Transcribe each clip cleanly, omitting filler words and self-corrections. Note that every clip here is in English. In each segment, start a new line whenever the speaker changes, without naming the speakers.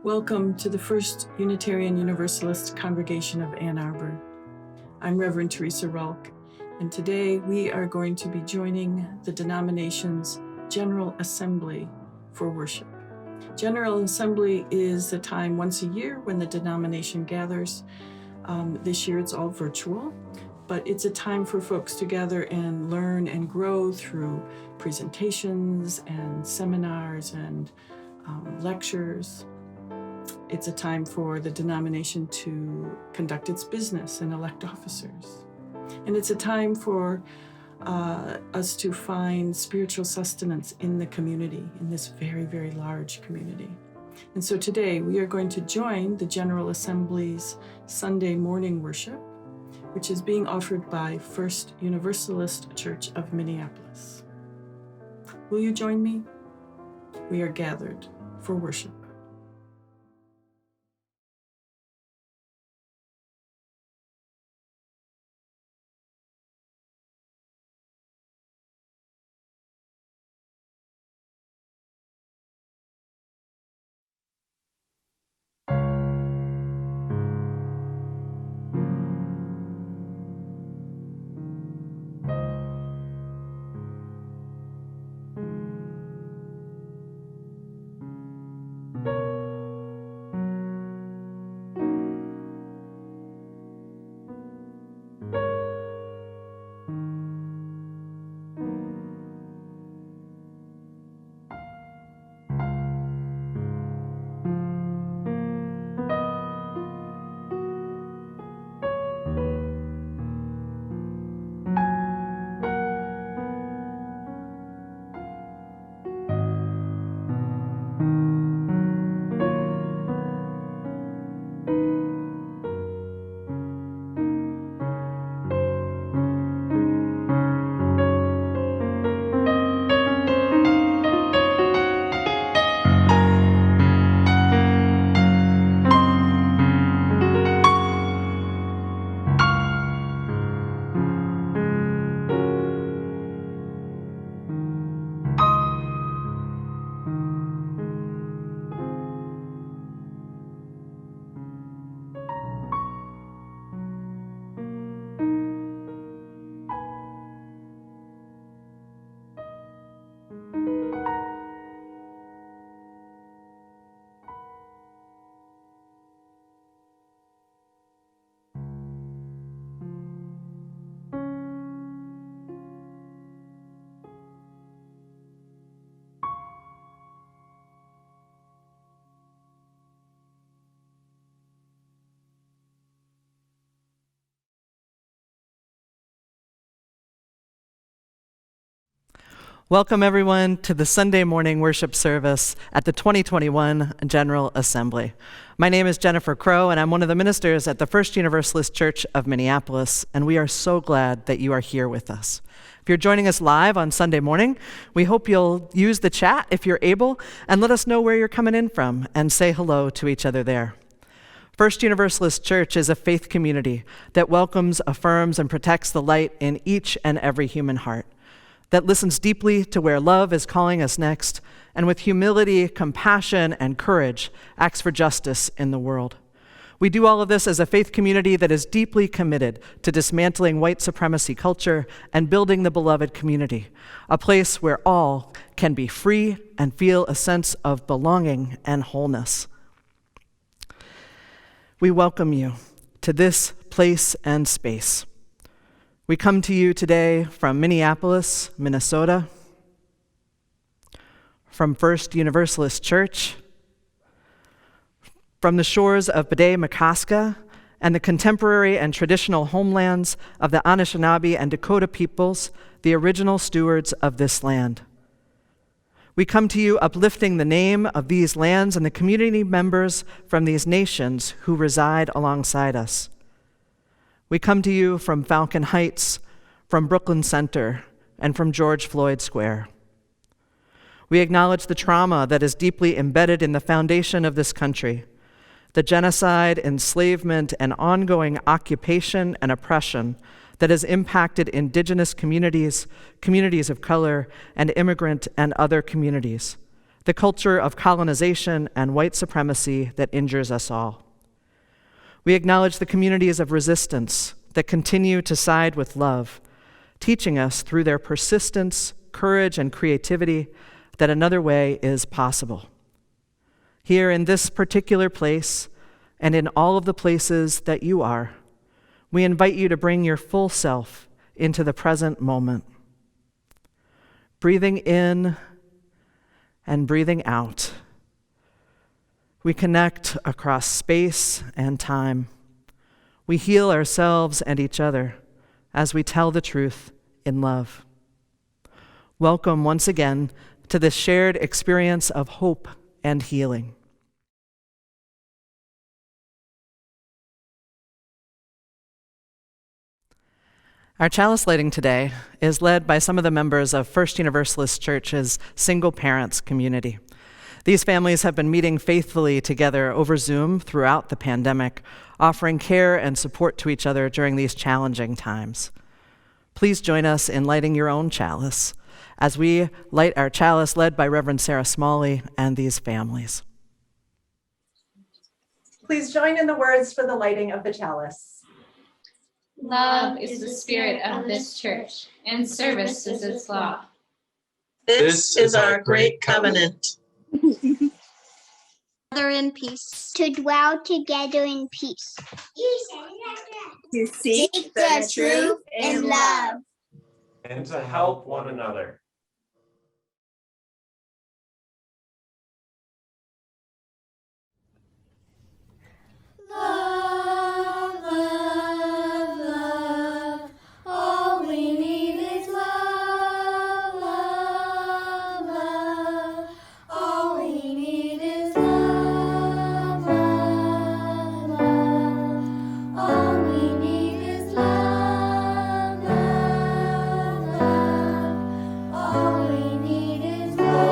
Welcome to the First Unitarian Universalist Congregation of Ann Arbor. I'm Reverend Teresa Rulk, and today we are going to be joining the denomination's General Assembly for worship. General Assembly is the time once a year when the denomination gathers. This year it's all virtual, but it's a time for folks to gather and learn and grow through presentations and seminars and lectures. It's a time for the denomination to conduct its business and elect officers. And it's a time for us to find spiritual sustenance in the community, in this very, very large community. And so today we are going to join the General Assembly's Sunday morning worship, which is being offered by First Universalist Church of Minneapolis. Will you join me? We are gathered for worship.
Welcome everyone to the Sunday morning worship service at the 2021 General Assembly. My name is Jennifer Crow, and I'm one of the ministers at the First Universalist Church of Minneapolis, and we are so glad that you are here with us. If you're joining us live on Sunday morning, we hope you'll use the chat if you're able, and let us know where you're coming in from, and say hello to each other there. First Universalist Church is a faith community that welcomes, affirms, and protects the light in each and every human heart, that listens deeply to where love is calling us next, and with humility, compassion, and courage, acts for justice in the world. We do all of this as a faith community that is deeply committed to dismantling white supremacy culture and building the beloved community, a place where all can be free and feel a sense of belonging and wholeness. We welcome you to this place and space. We come to you today from Minneapolis, Minnesota, from First Universalist Church, from the shores of MICAH and the contemporary and traditional homelands of the Anishinaabe and Dakota peoples, the original stewards of this land. We come to you uplifting the name of these lands and the community members from these nations who reside alongside us. We come to you from Falcon Heights, from Brooklyn Center, and from George Floyd Square. We acknowledge the trauma that is deeply embedded in the foundation of this country, the genocide, enslavement, and ongoing occupation and oppression that has impacted indigenous communities, communities of color, and immigrant and other communities, the culture of colonization and white supremacy that injures us all. We acknowledge the communities of resistance that continue to side with love, teaching us through their persistence, courage, and creativity that another way is possible. Here in this particular place, and in all of the places that you are, we invite you to bring your full self into the present moment. Breathing in and breathing out, we connect across space and time. We heal ourselves and each other as we tell the truth in love. Welcome once again to this shared experience of hope and healing. Our chalice lighting today is led by some of the members of First Universalist Church's single parents community. These families have been meeting faithfully together over Zoom throughout the pandemic, offering care and support to each other during these challenging times. Please join us in lighting your own chalice as we light our chalice led by Reverend Sarah Smalley and these families.
Please join in the words for the lighting of the chalice.
Love is the spirit of this church, and service is its law.
This is our great covenant.
Together in peace. To dwell together in peace.
To
seek the truth in love.
And to help one another.
Love, love, love. All we need is love, love, love. All we need is love, love, love. All we need is love, love, love. All we need is love.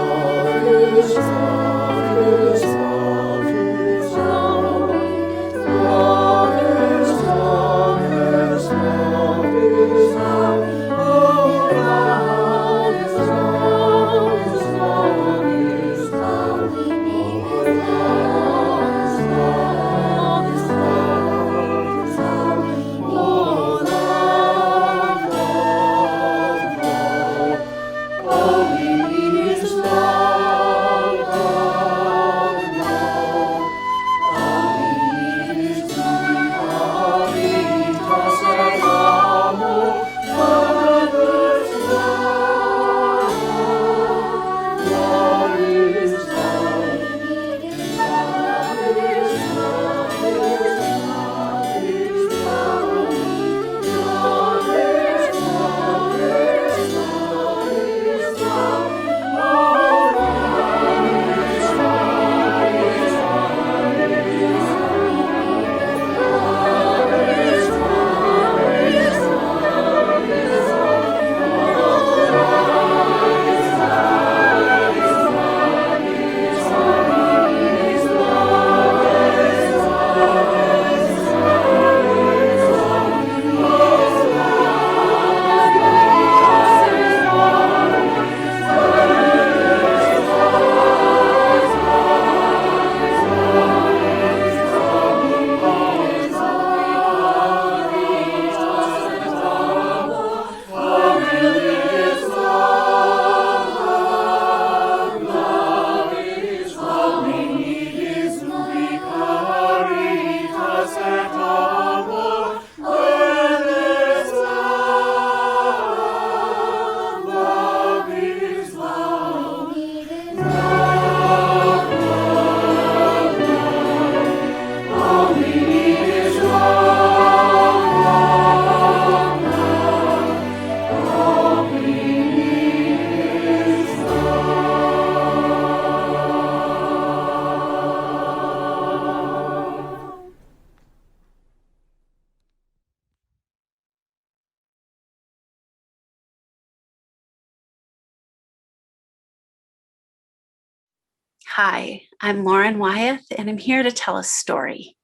Hi, I'm Lauren Wyeth, and I'm here to tell a story.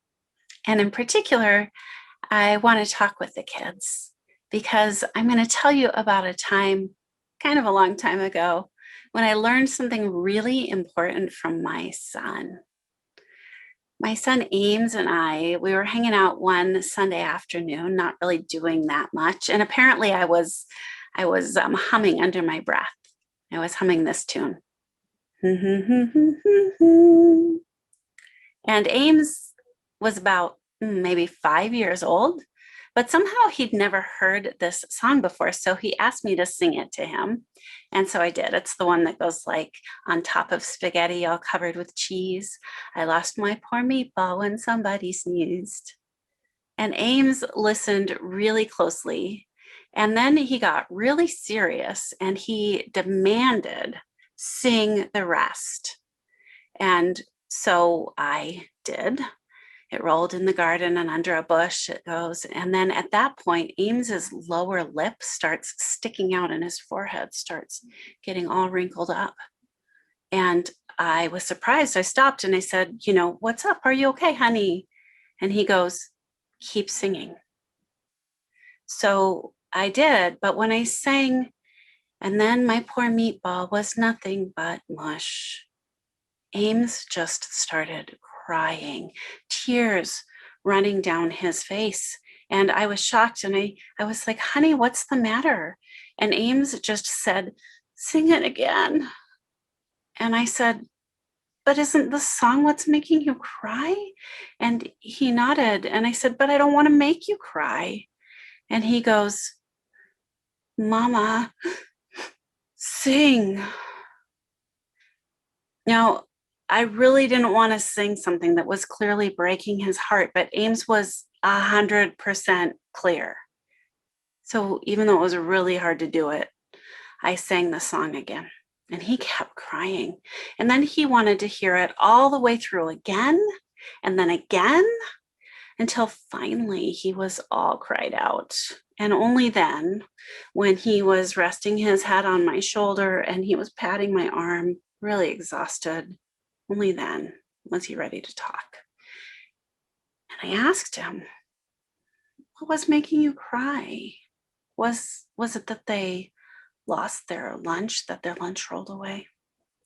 And in particular, I want to talk with the kids because I'm going to tell you about a time, kind of a long time ago, when I learned something really important from my son. My son Ames and we were hanging out one Sunday afternoon, not really doing that much. And apparently I was humming under my breath. I was humming this tune. And Ames was about maybe 5 years old, but somehow he'd never heard this song before. So he asked me to sing it to him. And so I did. It's the one that goes like, on top of spaghetti all covered with cheese, I lost my poor meatball when somebody sneezed. And Ames listened really closely. And then he got really serious and he demanded, sing the rest. And so I did. It rolled in the garden and under a bush it goes. And then at that point, Ames's lower lip starts sticking out and his forehead starts getting all wrinkled up. And I was surprised. I stopped and I said, what's up? Are you okay, honey? And he goes, keep singing. So I did. But when I sang, and then my poor meatball was nothing but mush, Ames just started crying, tears running down his face. And I was shocked and I was like, honey, what's the matter? And Ames just said, sing it again. And I said, but isn't the song what's making you cry? And he nodded and I said, but I don't want to make you cry. And he goes, Mama, sing. Now, I really didn't want to sing something that was clearly breaking his heart, but Ames was 100% clear. So even though it was really hard to do it, I sang the song again and he kept crying. And then he wanted to hear it all the way through again and then again until finally he was all cried out. And only then, when he was resting his head on my shoulder and he was patting my arm, really exhausted, only then was he ready to talk. And I asked him, what was making you cry? Was it that they lost their lunch, that their lunch rolled away?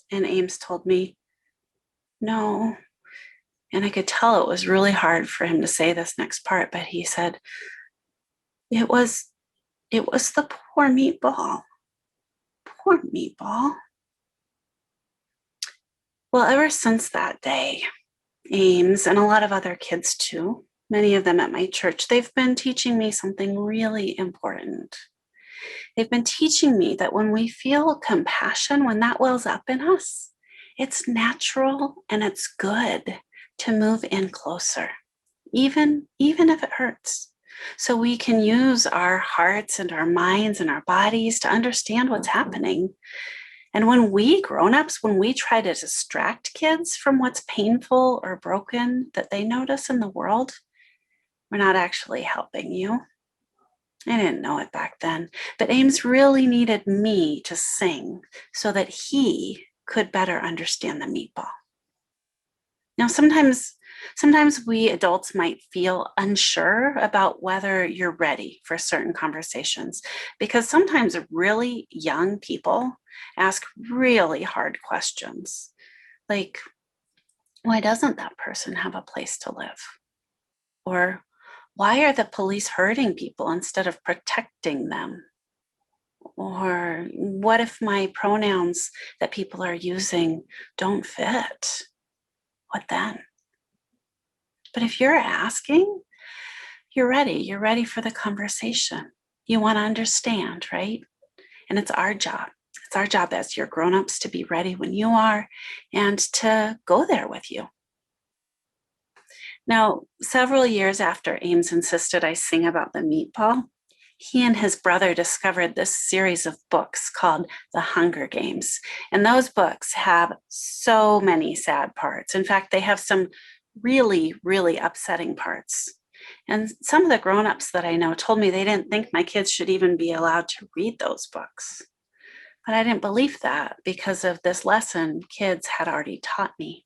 And Ames told me, no. And I could tell it was really hard for him to say this next part, but he said, it was the poor meatball. Poor meatball. Well, ever since that day, Ames and a lot of other kids too, many of them at my church, they've been teaching me something really important. They've been teaching me that when we feel compassion, when that wells up in us, it's natural and it's good to move in closer, even if it hurts. So we can use our hearts and our minds and our bodies to understand what's happening. And when we grown-ups, when we try to distract kids from what's painful or broken that they notice in the world, we're not actually helping you. I didn't know it back then, but Ames really needed me to sing so that he could better understand the meatball. Now, sometimes we adults might feel unsure about whether you're ready for certain conversations, because sometimes really young people ask really hard questions, like, why doesn't that person have a place to live? Or why are the police hurting people instead of protecting them? Or what if my pronouns that people are using don't fit? What then? But if you're asking, you're ready. You're ready for the conversation. You want to understand, right? And it's our job. It's our job as your grown-ups to be ready when you are and to go there with you. Now, several years after Ames insisted I sing about the meatball, he and his brother discovered this series of books called The Hunger Games. And those books have so many sad parts. In fact, they have some really, really upsetting parts. And some of the grown-ups that I know told me they didn't think my kids should even be allowed to read those books. But I didn't believe that because of this lesson kids had already taught me.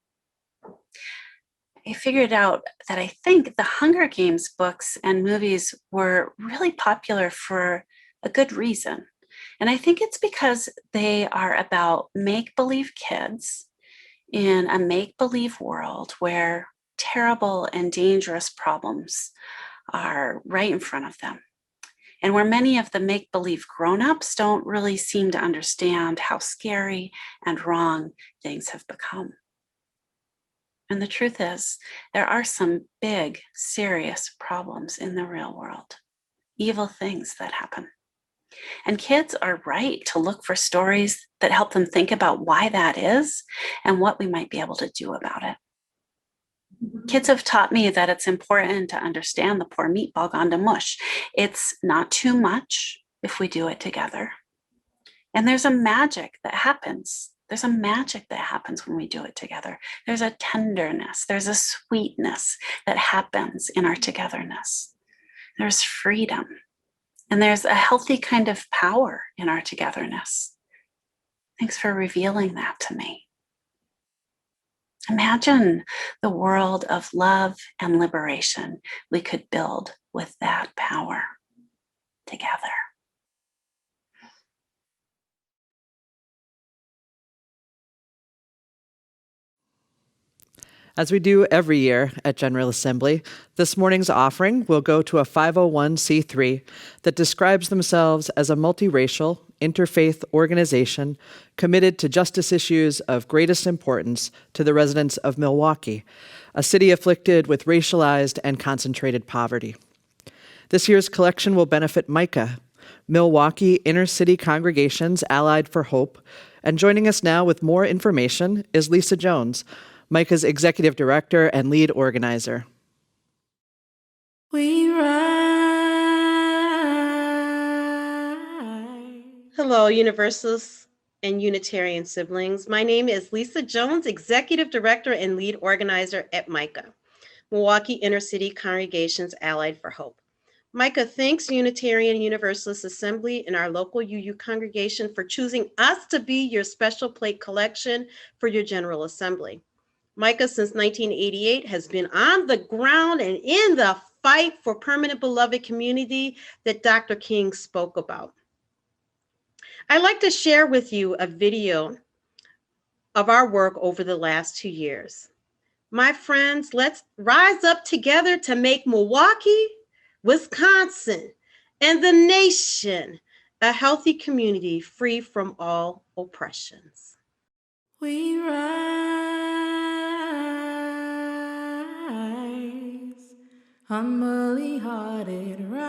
I figured out that I think the Hunger Games books and movies were really popular for a good reason. And I think it's because they are about make-believe kids in a make-believe world where terrible and dangerous problems are right in front of them. And where many of the make-believe grown-ups don't really seem to understand how scary and wrong things have become. And the truth is, there are some big, serious problems in the real world, evil things that happen. And kids are right to look for stories that help them think about why that is and what we might be able to do about it. Kids have taught me that it's important to understand the poor meatball gone to mush. It's not too much if we do it together. And there's a magic that happens. There's a magic that happens when we do it together. There's a tenderness, there's a sweetness that happens in our togetherness. There's freedom, and there's a healthy kind of power in our togetherness. Thanks for revealing that to me. Imagine the world of love and liberation we could build with that power together.
As we do every year at General Assembly, this morning's offering will go to a 501c3 that describes themselves as a multiracial, interfaith organization committed to justice issues of greatest importance to the residents of Milwaukee, a city afflicted with racialized and concentrated poverty. This year's collection will benefit MICAH, Milwaukee Inner City Congregations Allied for Hope, and joining us now with more information is Lisa Jones, MICAH's executive director and lead organizer.
We rise. Hello, Universalists and Unitarian siblings. My name is Lisa Jones, executive director and lead organizer at MICAH, Milwaukee Inner City Congregations Allied for Hope. MICAH thanks Unitarian Universalist Assembly and our local UU congregation for choosing us to be your special plate collection for your General Assembly. MICAH since 1988 has been on the ground and in the fight for permanent beloved community that Dr. King spoke about. I'd like to share with you a video of our work over the last 2 years. My friends, let's rise up together to make Milwaukee, Wisconsin, and the nation a healthy community free from all oppressions. We rise, humbly hearted rise,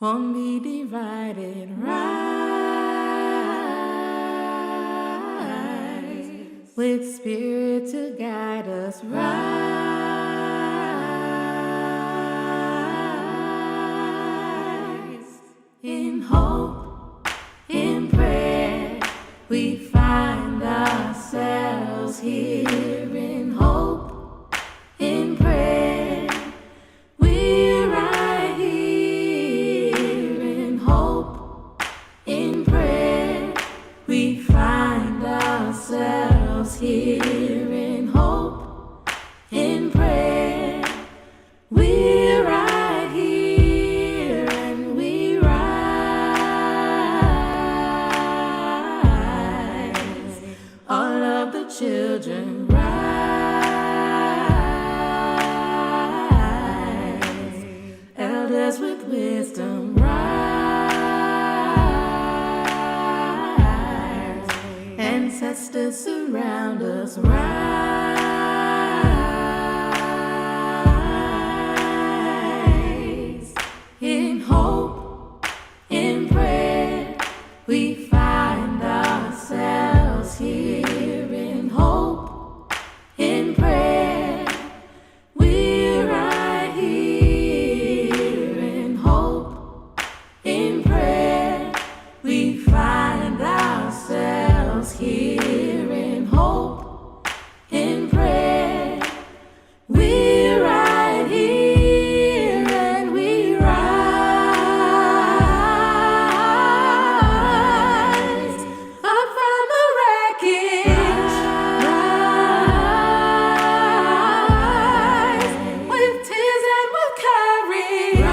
won't be divided, rise, with spirit to guide us, rise, in hope, in prayer, we find ourselves here in hope, in prayer, we're right here in hope, in prayer, we find ourselves here in hope, in prayer, we're right here and we rise, all of the children rise, elders with wisdom rise, ancestors surround us, rise, in hope, in prayer, we find ourselves here in hope, in prayer, we're right here in hope, in prayer, we find ourselves here in hope, in prayer, we're right here and we rise up from the wreckage, rise with tears and with courage,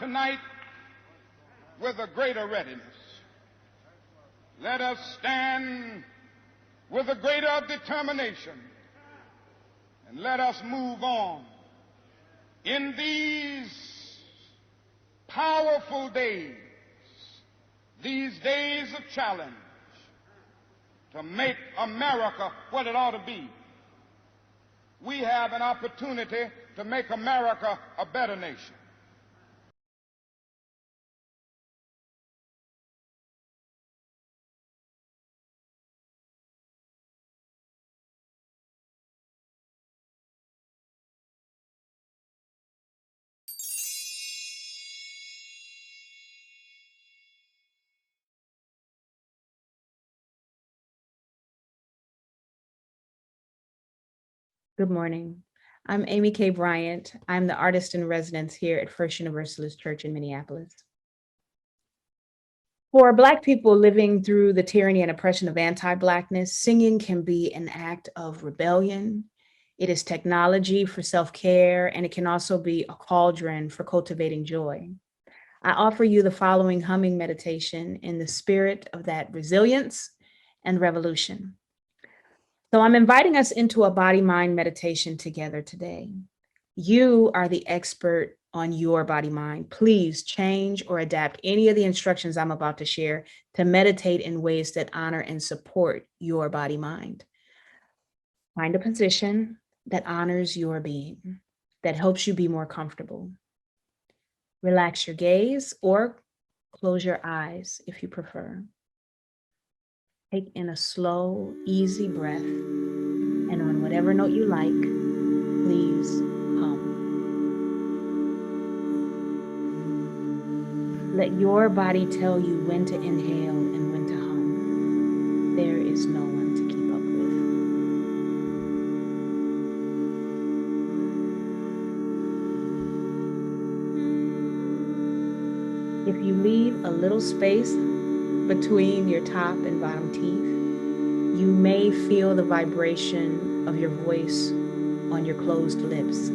tonight with a greater readiness. Let us stand with a greater determination, and let us move on in these powerful days, these days of challenge, to make America what it ought to be. We have an opportunity to make America a better nation.
Good morning. I'm Aimee K. Bryant. I'm the artist in residence here at First Universalist Church in Minneapolis. For Black people living through the tyranny and oppression of anti-Blackness, singing can be an act of rebellion. It is technology for self-care, and it can also be a cauldron for cultivating joy. I offer you the following humming meditation in the spirit of that resilience and revolution. So I'm inviting us into a body-mind meditation together today. You are the expert on your body-mind. Please change or adapt any of the instructions I'm about to share to meditate in ways that honor and support your body-mind. Find a position that honors your being, that helps you be more comfortable. Relax your gaze or close your eyes if you prefer. Take in a slow, easy breath. And on whatever note you like, please hum. Let your body tell you when to inhale and when to hum. There is no one to keep up with. If you leave a little space between your top and bottom teeth, you may feel the vibration of your voice on your closed lips.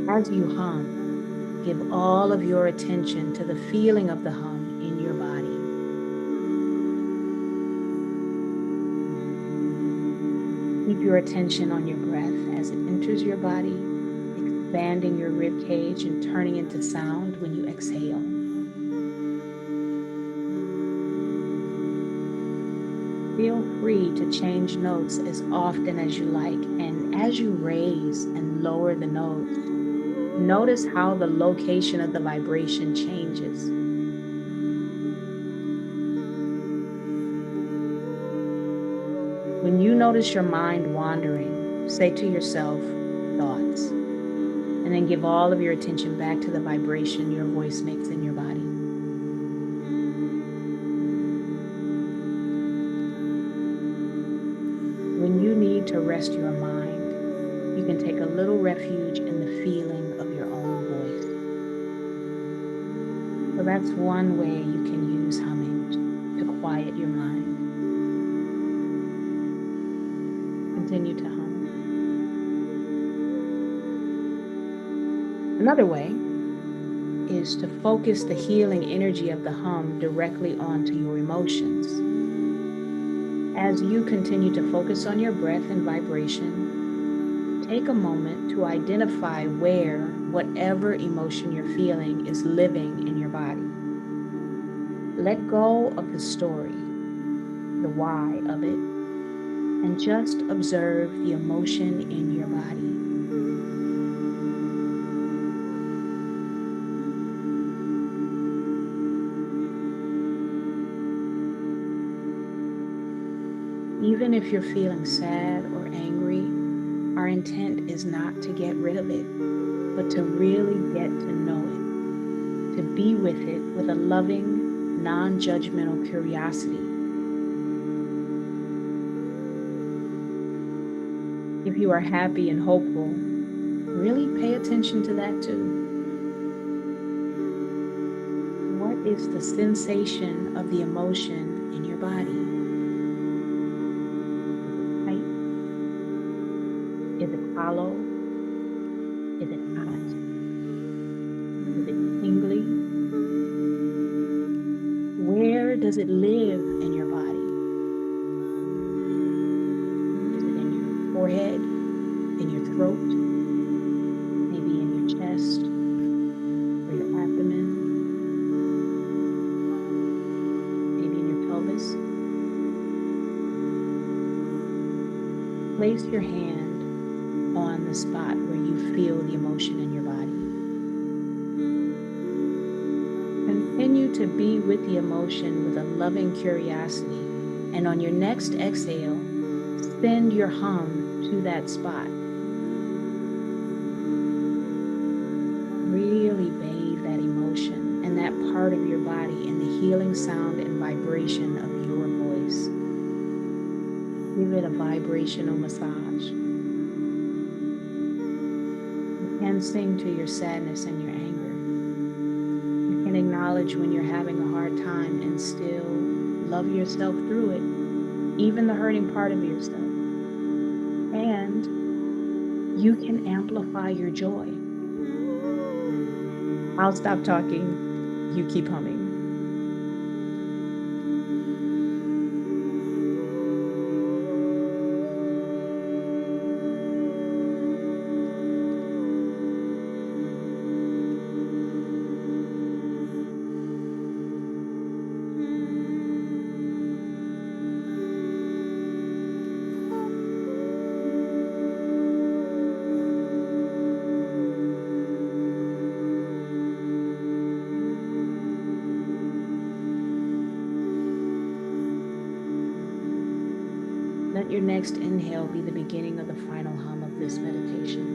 As you hum, give all of your attention to the feeling of the hum in your body. Keep your attention on your breath as it enters your body, expanding your rib cage and turning into sound when you exhale. Feel free to change notes as often as you like, and as you raise and lower the notes, notice how the location of the vibration changes. When you notice your mind wandering, say to yourself, thoughts, and then give all of your attention back to the vibration your voice makes in your body. When you need to rest your mind, you can take a little refuge in the feeling of your own voice. So that's one way you can use humming to quiet your mind. Continue to hum. Another way is to focus the healing energy of the hum directly onto your emotions. As you continue to focus on your breath and vibration, take a moment to identify where whatever emotion you're feeling is living in your body. Let go of the story, the why of it, and just observe the emotion in your body. Even if you're feeling sad or angry, our intent is not to get rid of it, but to really get to know it, to be with it with a loving, non-judgmental curiosity. If you are happy and hopeful, really pay attention to that too. What is the sensation of the emotion in your body? Is it hollow? Is it hot? Is it does it live in your body? Is it in your forehead, in your throat, maybe in your chest or your abdomen, maybe in your pelvis? Place your hand on the spot where you feel the emotion in your body. Continue to be with the emotion with a loving curiosity, and on your next exhale, send your hum to that spot. Really bathe that emotion and that part of your body in the healing sound and vibration of your voice. Give it a vibrational massage. You can sing to your sadness and your anger. You can acknowledge when you're having a hard time and still love yourself through it, even the hurting part of yourself. And you can amplify your joy. I'll stop talking. You keep humming. Let your next inhale be the beginning of the final hum of this meditation.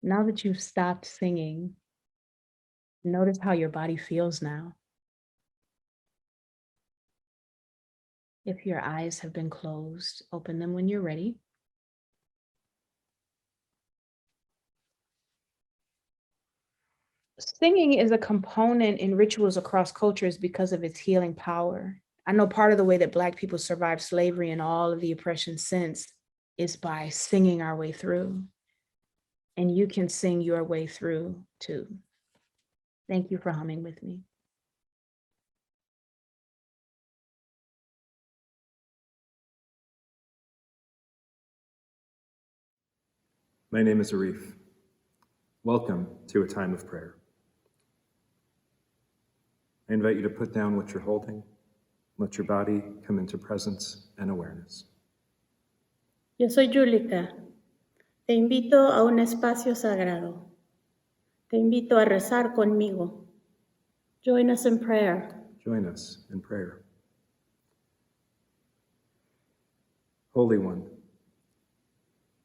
Now that you've stopped singing, notice how your body feels now. If your eyes have been closed, open them when you're ready. Singing is a component in rituals across cultures because of its healing power. I know part of the way that Black people survived slavery and all of the oppression since is by singing our way through. And you can sing your way through too. Thank you for humming with me.
My name is Arif. Welcome to a time of prayer. I invite you to put down what you're holding. Let your body come into presence and awareness.
Yo soy Julica. Te invito a un espacio sagrado. Te invito a rezar conmigo. Join us in prayer.
Join us in prayer. Holy One,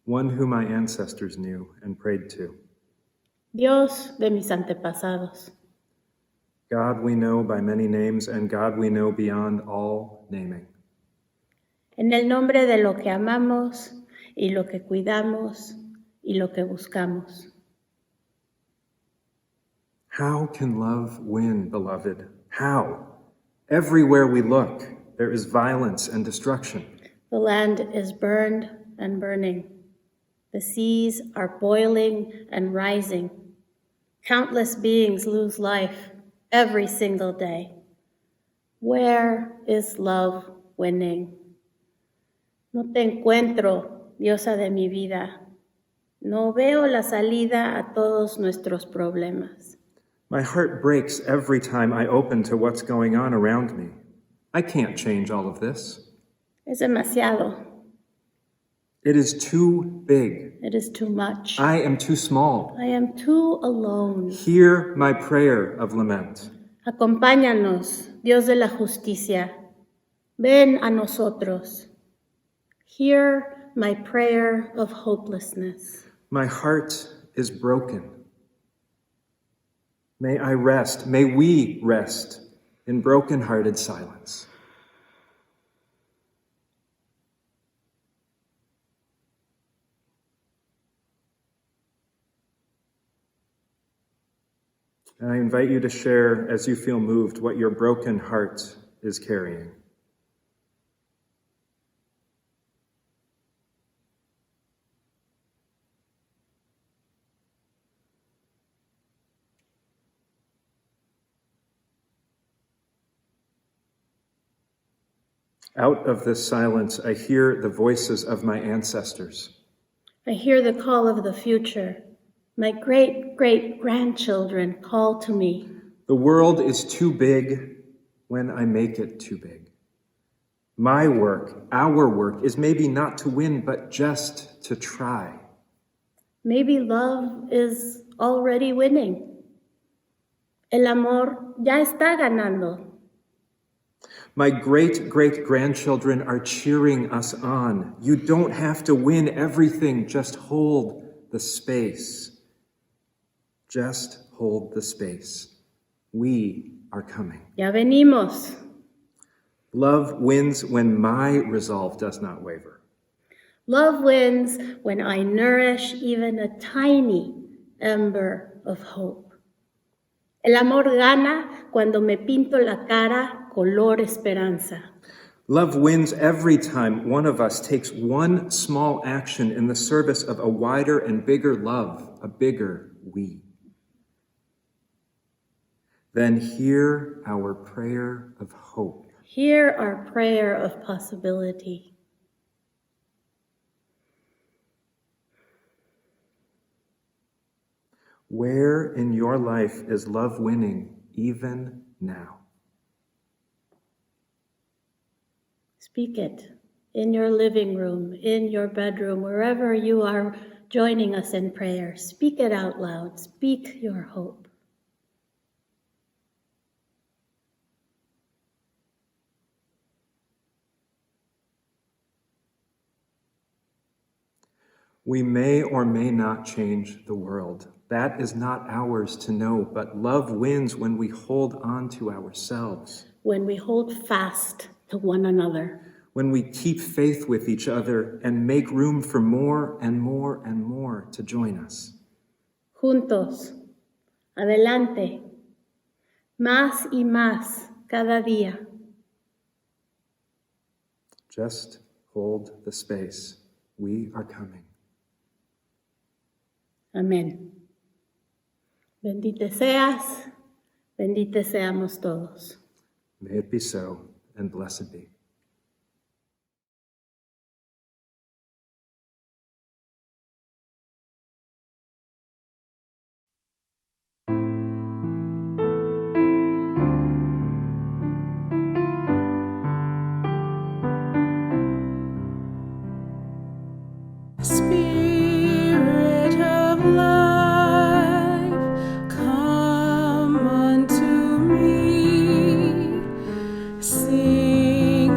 one whom my ancestors knew and prayed to.
Dios de mis antepasados.
God we know by many names, and God we know beyond all naming.
En el nombre de lo que amamos y lo que cuidamos y lo que buscamos.
How can love win, beloved? How? Everywhere we look, there is violence and destruction.
The land is burned and burning. The seas are boiling and rising. Countless beings lose life every single day. Where is love winning? No te encuentro, diosa de mi vida. No veo la salida a todos nuestros problemas.
My heart breaks every time I open to what's going on around me. I can't change all of this.
Es demasiado.
It is too big.
It is too much.
I am too small.
I am too alone.
Hear my prayer of lament.
Acompáñanos, Dios de la justicia. Ven a nosotros. Hear my prayer of hopelessness.
My heart is broken. May I rest, may we rest in broken-hearted silence. And I invite you to share, as you feel moved, what your broken heart is carrying. Out of this silence, I hear the voices of my ancestors.
I hear the call of the future. My great-great-grandchildren call to me.
The world is too big when I make it too big. My work, our work, is maybe not to win, but just to try.
Maybe love is already winning. El amor ya está ganando.
My great-great-grandchildren are cheering us on. You don't have to win everything, just hold the space. Just hold the space. We are coming.
Ya venimos.
Love wins when my resolve does not waver.
Love wins when I nourish even a tiny ember of hope. El amor gana cuando me pinto la cara color esperanza.
Love wins every time one of us takes one small action in the service of a wider and bigger love, a bigger we. Then hear our prayer of hope.
Hear our prayer of possibility.
Where in your life is love winning even now?
Speak it in your living room, in your bedroom, wherever you are joining us in prayer. Speak it out loud. Speak your hope.
We may or may not change the world. That is not ours to know, but love wins when we hold on to ourselves.
When we hold fast to one another.
When we keep faith with each other and make room for more and more and more to join us.
Juntos, adelante, más y más cada día.
Just hold the space. We are coming.
Amén. Bendita seas, benditos seamos todos.
May it be so, and blessed be.
Spirit of life, come unto me. Sing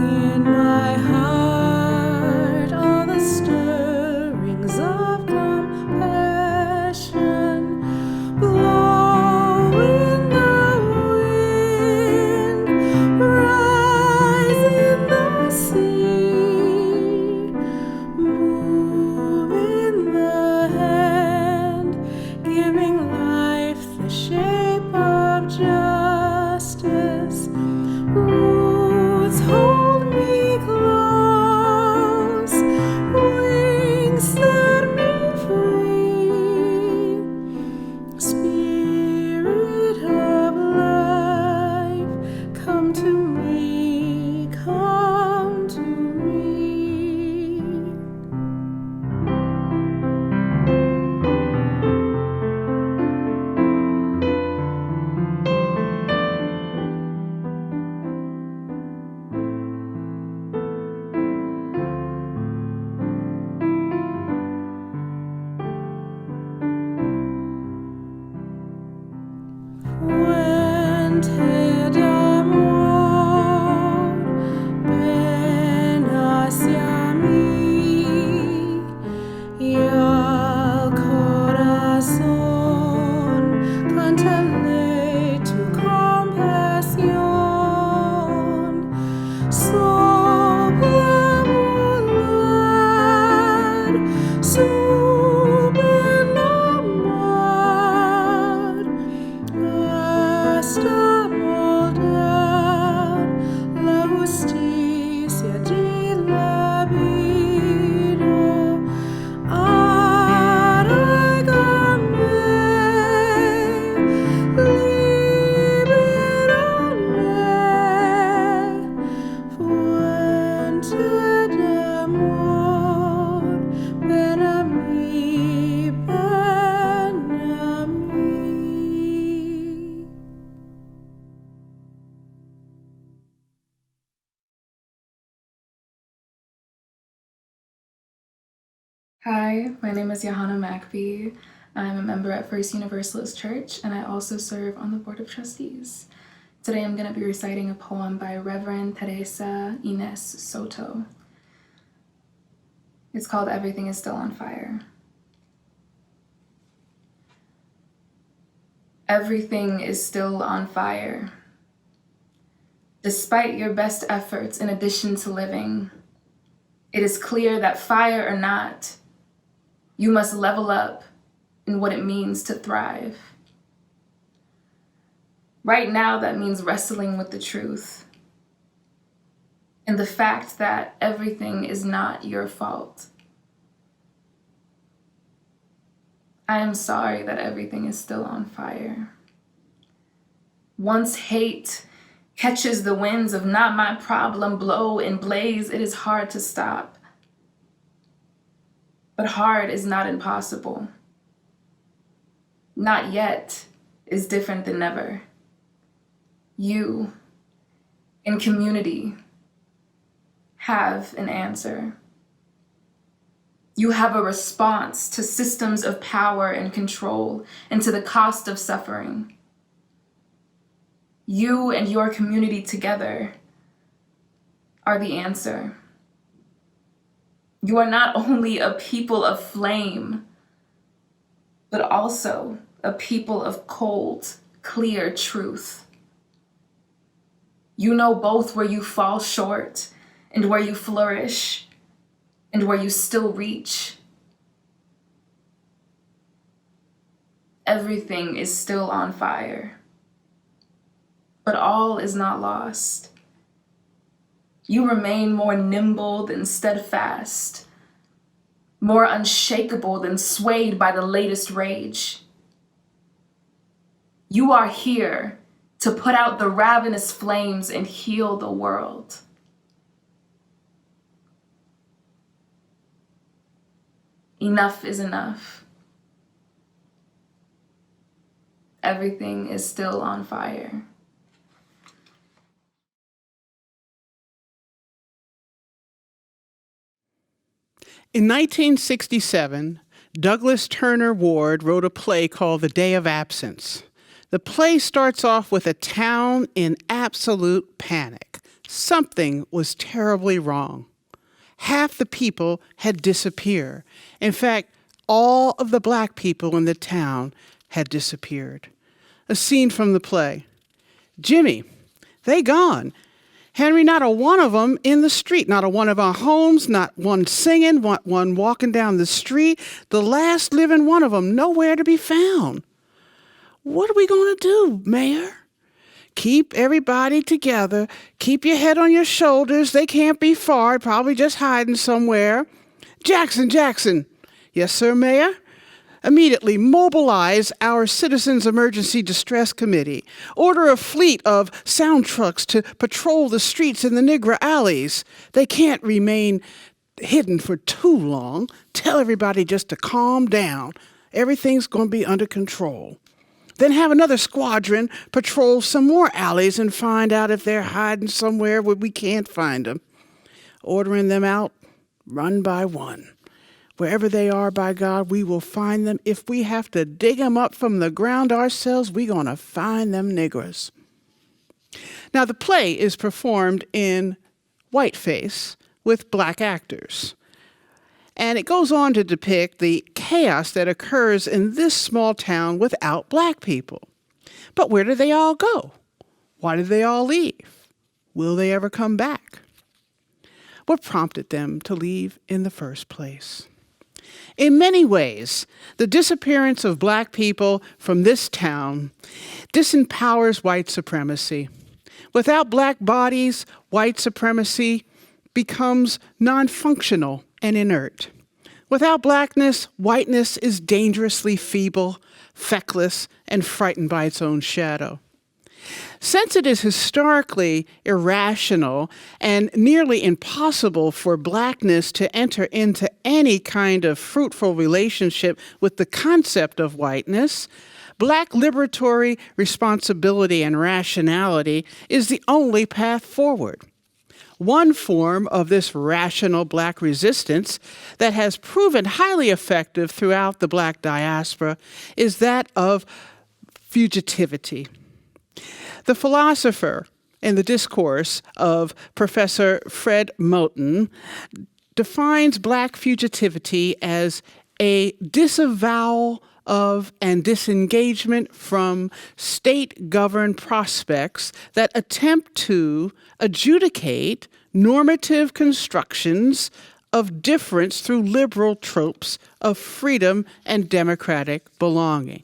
Hi, my name is Johanna Mackbee. I'm a member at First Universalist Church, and I also serve on the Board of Trustees. Today I'm going to be reciting a poem by Reverend Teresa Ines Soto. It's called Everything is Still on Fire. Everything is still on fire. Despite your best efforts in addition to living, it is clear that fire or not, you must level up in what it means to thrive. Right now, that means wrestling with the truth and the fact that everything is not your fault. I am sorry that everything is still on fire. Once hate catches the winds of not my problem blow and blaze, it is hard to stop. But hard is not impossible. Not yet is different than never. You, in community, have an answer. You have a response to systems of power and control and to the cost of suffering. You and your community together are the answer. You are not only a people of flame, but also a people of cold, clear truth. You know both where you fall short and where you flourish and where you still reach. Everything is still on fire, but all is not lost. You remain more nimble than steadfast, more unshakable than swayed by the latest rage. You are here to put out the ravenous flames and heal the world. Enough is enough. Everything is still on fire.
In 1967, Douglas Turner Ward wrote a play called The Day of Absence. The play starts off with a town in absolute panic. Something was terribly wrong. Half the people had disappeared. In fact, all of the black people in the town had disappeared. A scene from the play. Jimmy, they gone. Henry, not a one of them in the street, not a one of our homes, not one singing, not one walking down the street. The last living one of them, nowhere to be found. What are we going to do, Mayor? Keep everybody together. Keep your head on your shoulders. They can't be far, probably just hiding somewhere. Jackson. Yes, sir, Mayor? Immediately mobilize our Citizens Emergency Distress Committee. Order a fleet of sound trucks to patrol the streets in the Negro alleys. They can't remain hidden for too long. Tell everybody just to calm down. Everything's going to be under control. Then have another squadron patrol some more alleys and find out if they're hiding somewhere where we can't find them. Ordering them out one by one. Wherever they are, by God, we will find them. If we have to dig them up from the ground ourselves, we're going to find them niggers. Now, the play is performed in whiteface with black actors. And it goes on to depict the chaos that occurs in this small town without black people. But where do they all go? Why did they all leave? Will they ever come back? What prompted them to leave in the first place? In many ways, the disappearance of black people from this town disempowers white supremacy. Without black bodies, white supremacy becomes non-functional and inert. Without blackness, whiteness is dangerously feeble, feckless, and frightened by its own shadow. Since it is historically irrational and nearly impossible for blackness to enter into any kind of fruitful relationship with the concept of whiteness, black liberatory responsibility and rationality is the only path forward. One form of this rational Black resistance that has proven highly effective throughout the Black diaspora is that of fugitivity. The philosopher in the discourse of Professor Fred Moten defines Black fugitivity as a disavowal of and disengagement from state-governed prospects that attempt to adjudicate normative constructions of difference through liberal tropes of freedom and democratic belonging.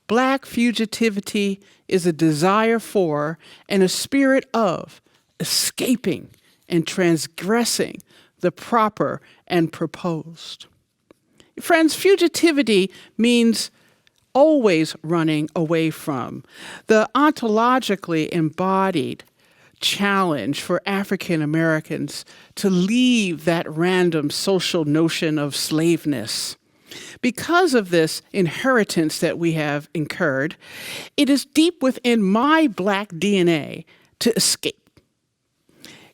Black fugitivity is a desire for and a spirit of escaping and transgressing the proper and proposed. Friends, fugitivity means always running away from. The ontologically embodied challenge for African Americans to leave that random social notion of slaveness. Because of this inheritance that we have incurred, it is deep within my Black DNA to escape.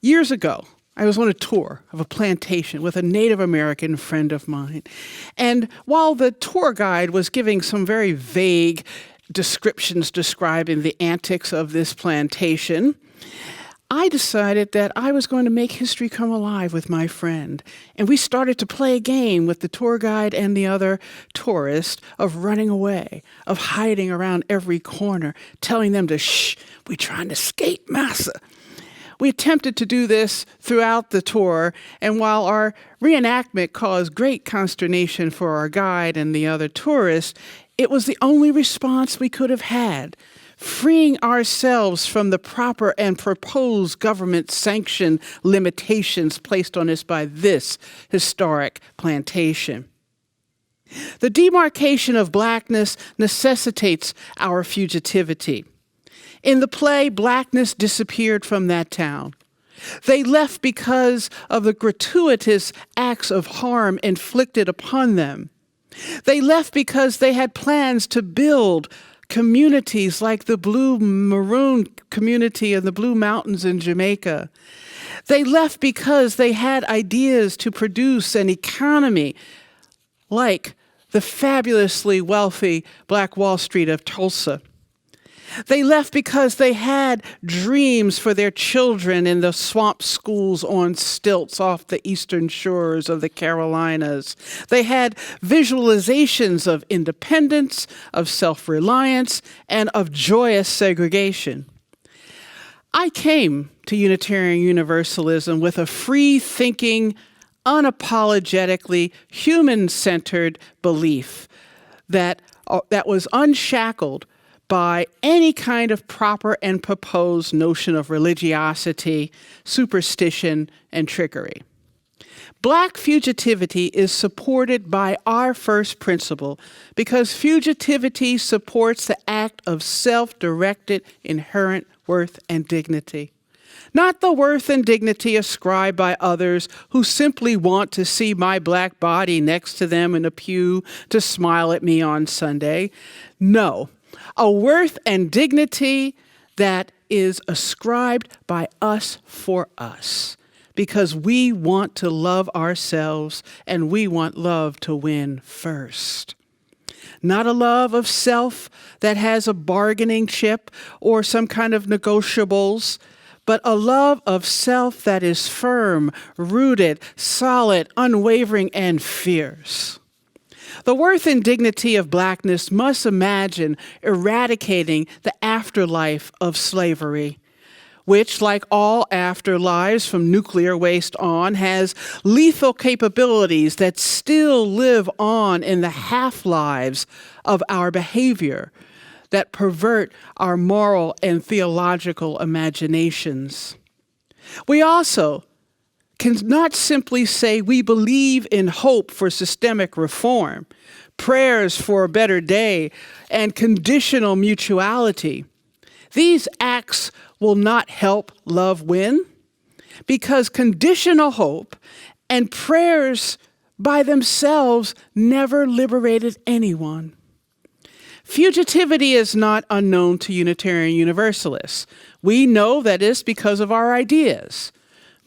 Years ago, I was on a tour of a plantation with a Native American friend of mine. And while the tour guide was giving some very vague descriptions describing the antics of this plantation, I decided that I was going to make history come alive with my friend. And we started to play a game with the tour guide and the other tourist of running away, of hiding around every corner, telling them to shh, we're trying to escape, massa. We attempted to do this throughout the tour, and while our reenactment caused great consternation for our guide and the other tourists, it was the only response we could have had, freeing ourselves from the proper and proposed government-sanctioned limitations placed on us by this historic plantation. The demarcation of Blackness necessitates our fugitivity. In the play, Blackness disappeared from that town. They left because of the gratuitous acts of harm inflicted upon them. They left because they had plans to build communities like the Blue Maroon community in the Blue Mountains in Jamaica. They left because they had ideas to produce an economy like the fabulously wealthy Black Wall Street of Tulsa. They left because they had dreams for their children in the swamp schools on stilts off the eastern shores of the Carolinas. They had visualizations of independence, of self-reliance, and of joyous segregation. I came to Unitarian Universalism with a free-thinking, unapologetically human-centered belief that was unshackled by any kind of proper and proposed notion of religiosity, superstition, and trickery. Black fugitivity is supported by our first principle because fugitivity supports the act of self-directed inherent worth and dignity. Not the worth and dignity ascribed by others who simply want to see my Black body next to them in a pew to smile at me on Sunday. No. A worth and dignity that is ascribed by us for us, because we want to love ourselves and we want love to win first. Not a love of self that has a bargaining chip or some kind of negotiables, but a love of self that is firm, rooted, solid, unwavering, and fierce. The worth and dignity of Blackness must imagine eradicating the afterlife of slavery, which, like all afterlives from nuclear waste on, has lethal capabilities that still live on in the half-lives of our behavior that pervert our moral and theological imaginations. We also cannot simply say we believe in hope for systemic reform, prayers for a better day, and conditional mutuality. These acts will not help love win because conditional hope and prayers by themselves never liberated anyone. Fugitivity is not unknown to Unitarian Universalists. We know that it's because of our ideas.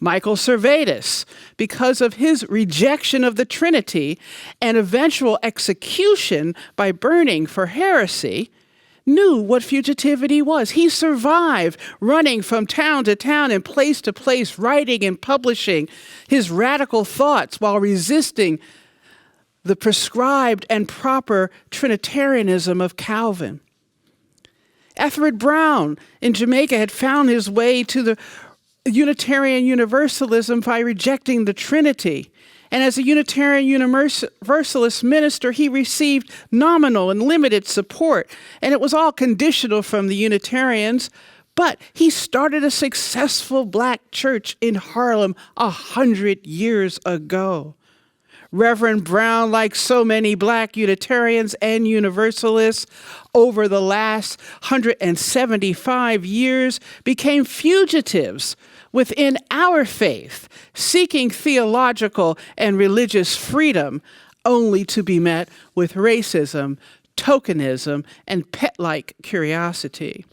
Michael Servetus, because of his rejection of the Trinity and eventual execution by burning for heresy, knew what fugitivity was. He survived running from town to town and place to place, writing and publishing his radical thoughts while resisting the prescribed and proper Trinitarianism of Calvin. Ethelred Brown in Jamaica had found his way to the Unitarian Universalism by rejecting the Trinity. And as a Unitarian Universalist minister, he received nominal and limited support. And it was all conditional from the Unitarians. But he started a successful black church in Harlem 100 years ago. Reverend Brown, like so many black Unitarians and Universalists, over the last 175 years became fugitives within our faith, seeking theological and religious freedom, only to be met with racism, tokenism, and pet-like curiosity.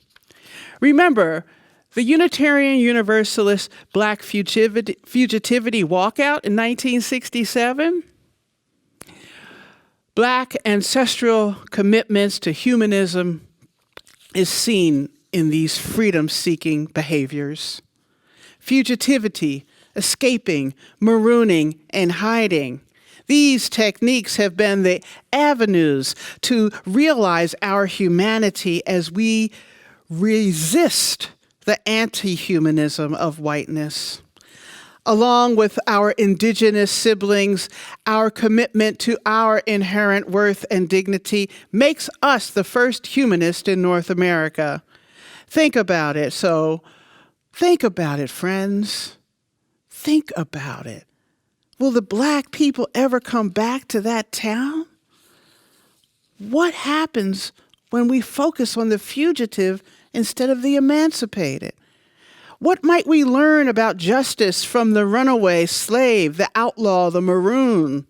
Remember, the Unitarian Universalist Black Fugitivity Walkout in 1967? Black ancestral commitments to humanism is seen in these freedom-seeking behaviors. Fugitivity, escaping, marooning, and hiding. These techniques have been the avenues to realize our humanity as we resist the anti-humanism of whiteness. Along with our indigenous siblings, our commitment to our inherent worth and dignity makes us the first humanist in North America. Think about it. So think about it, friends. Think about it. Will the black people ever come back to that town? What happens when we focus on the fugitive instead of the emancipated? What might we learn about justice from the runaway slave, the outlaw, the maroon?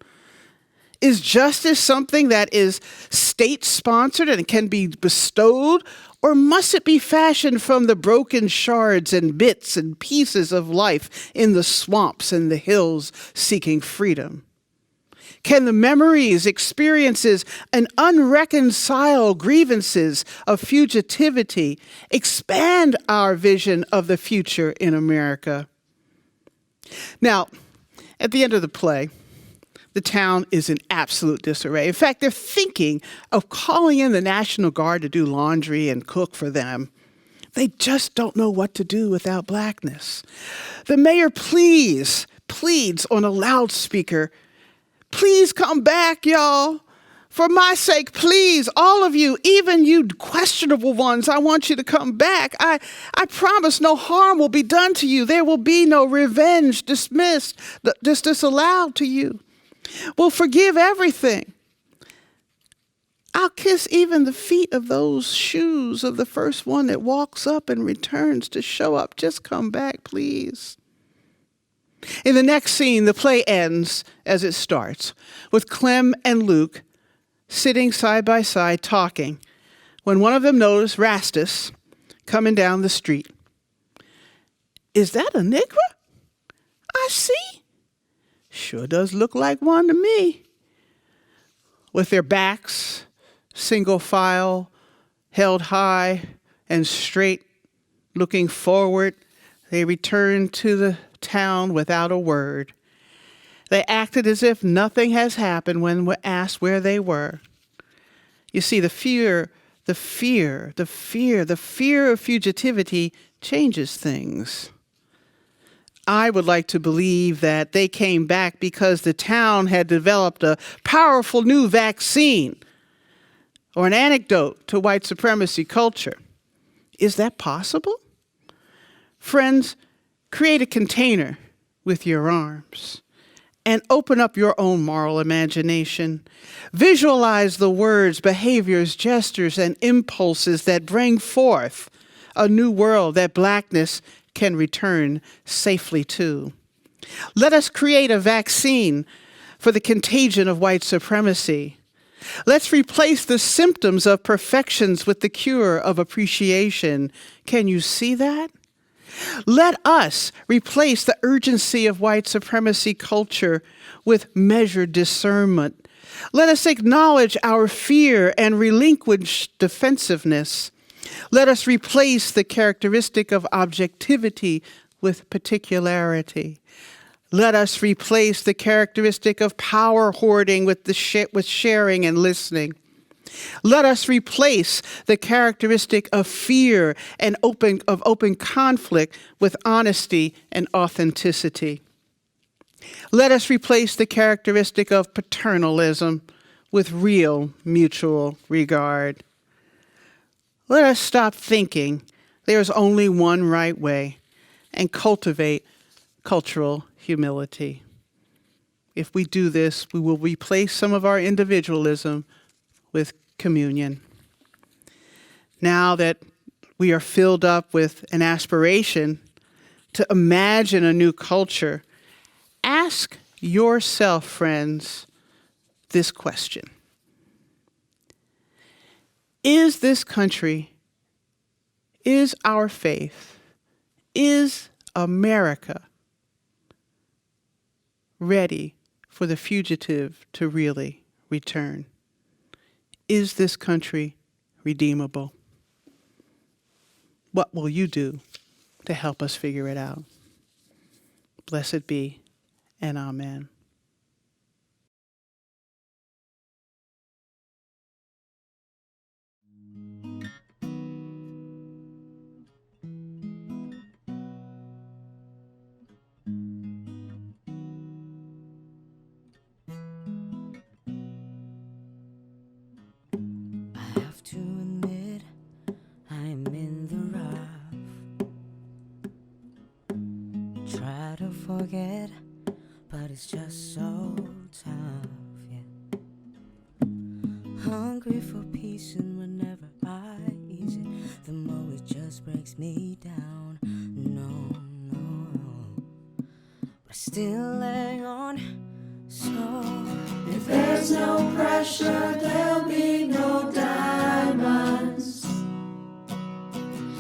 Is justice something that is state-sponsored and can be bestowed, or must it be fashioned from the broken shards and bits and pieces of life in the swamps and the hills seeking freedom? Can the memories, experiences, and unreconciled grievances of fugitivity expand our vision of the future in America? Now, at the end of the play, the town is in absolute disarray. In fact, they're thinking of calling in the National Guard to do laundry and cook for them. They just don't know what to do without blackness. The mayor pleads on a loudspeaker, "Please come back, y'all. For my sake, please, all of you, even you questionable ones, I want you to come back. I promise no harm will be done to you. There will be no revenge disallowed to you. We'll forgive everything. I'll kiss even the feet of those shoes of the first one that walks up and returns to show up. Just come back, please." In the next scene, the play ends as it starts, with Clem and Luke sitting side by side talking, when one of them noticed Rastus coming down the street. "Is that a Negro? I see. Sure does look like one to me." With their backs, single file, held high and straight, looking forward, they returned to the town without a word. They acted as if nothing has happened when asked where they were. You see, the fear of fugitivity changes things. I would like to believe that they came back because the town had developed a powerful new vaccine or an antidote to white supremacy culture. Is that possible? Friends, create a container with your arms and open up your own moral imagination. Visualize the words, behaviors, gestures, and impulses that bring forth a new world that blackness can return safely to. Let us create a vaccine for the contagion of white supremacy. Let's replace the symptoms of perfections with the cure of appreciation. Can you see that? Let us replace the urgency of white supremacy culture with measured discernment. Let us acknowledge our fear and relinquish defensiveness. Let us replace the characteristic of objectivity with particularity. Let us replace the characteristic of power hoarding with sharing and listening. Let us replace the characteristic of fear and open conflict with honesty and authenticity. Let us replace the characteristic of paternalism with real mutual regard. Let us stop thinking there's only one right way and cultivate cultural humility. If we do this, we will replace some of our individualism with communion. Now that we are filled up with an aspiration to imagine a new culture, ask yourself, friends, this question. Is this country, is our faith, is America ready for the fugitive to really return? Is this country redeemable? What will you do to help us figure it out? Blessed be and amen.
To admit I'm in the rough. Try to forget, but it's just so tough, yeah. Hungry for peace, and whenever I ease it, the more it just breaks me down. No, but I still hang on. So if there's no pressure, there'll be no diamonds.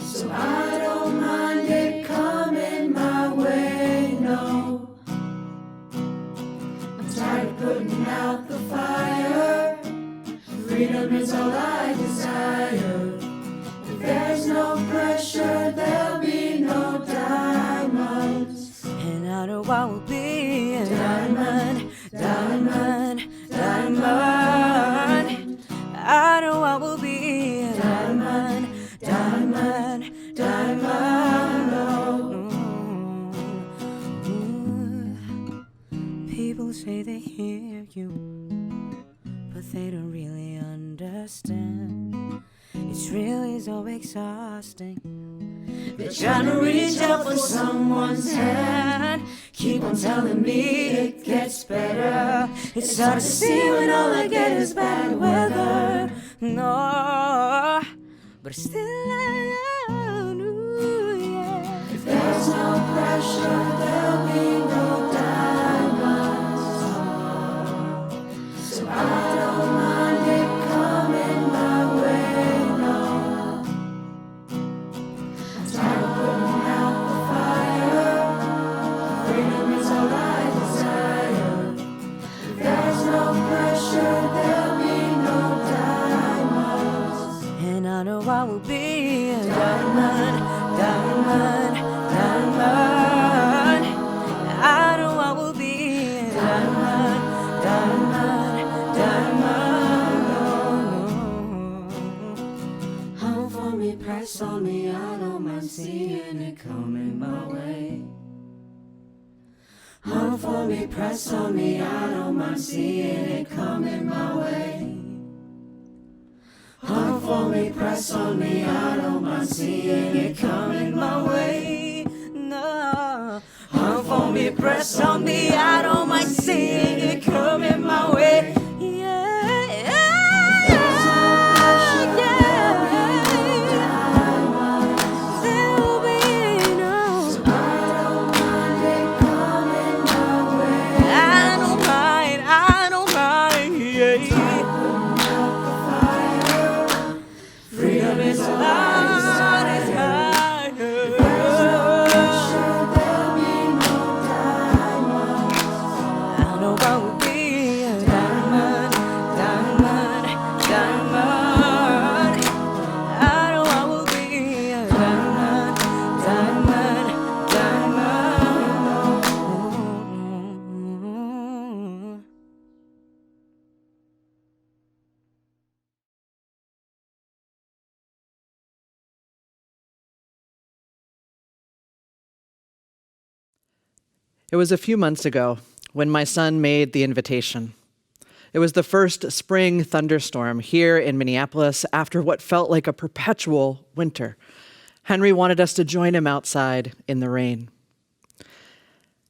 So I don't mind it coming my way, no. I'm tired of putting out the fire. Freedom is all I desire. If there's no pressure, there'll be no diamonds. And I know I will be a diamond. Diamond, diamond, I know I will be a diamond, diamond, diamond. People say they hear you, but they don't really understand. It's really so exhausting. They're trying to reach out for someone's hand. Keep on telling me it gets better. It's hard to see when all I get is bad weather. No, but still I know, yeah. If there's no pressure, there'll be no diamonds. So I don't mind it coming my way, no. I'm tired of putting out the fire. Freedom is all I desire. If there's no pressure, there'll be no diamonds. And I know I will be a diamond, diamond, diamond. I know I will be a diamond, diamond, diamond. Home for me, press on me, I don't mind seeing it coming my way. Home for me, press on me, I don't mind seeing it coming my way. Home for me, press on me, I don't mind seeing it coming my way. No. Home for me, press on me, I don't mind seeing it coming my way. Freedom is alive.
It was a few months ago when my son made the invitation. It was the first spring thunderstorm here in Minneapolis after what felt like a perpetual winter. Henry wanted us to join him outside in the rain.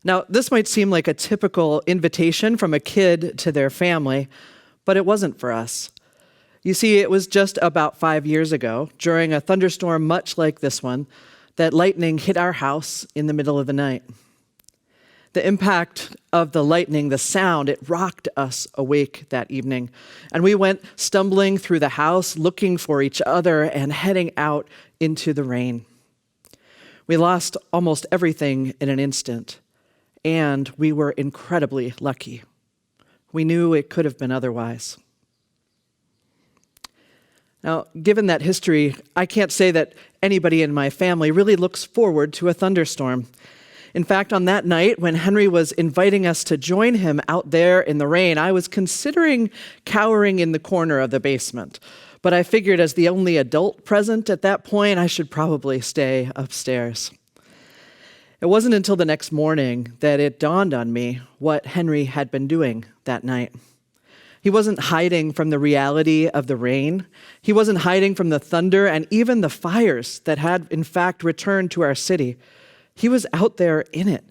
Now, this might seem like a typical invitation from a kid to their family, but it wasn't for us. You see, it was just about 5 years ago, during a thunderstorm much like this one, that lightning hit our house in the middle of the night. The impact of the lightning, the sound, it rocked us awake that evening. And we went stumbling through the house, looking for each other and heading out into the rain. We lost almost everything in an instant, and we were incredibly lucky. We knew it could have been otherwise. Now, given that history, I can't say that anybody in my family really looks forward to a thunderstorm. In fact, on that night, when Henry was inviting us to join him out there in the rain, I was considering cowering in the corner of the basement. But I figured as the only adult present at that point, I should probably stay upstairs. It wasn't until the next morning that it dawned on me what Henry had been doing that night. He wasn't hiding from the reality of the rain. He wasn't hiding from the thunder and even the fires that had, in fact, returned to our city. He was out there in it.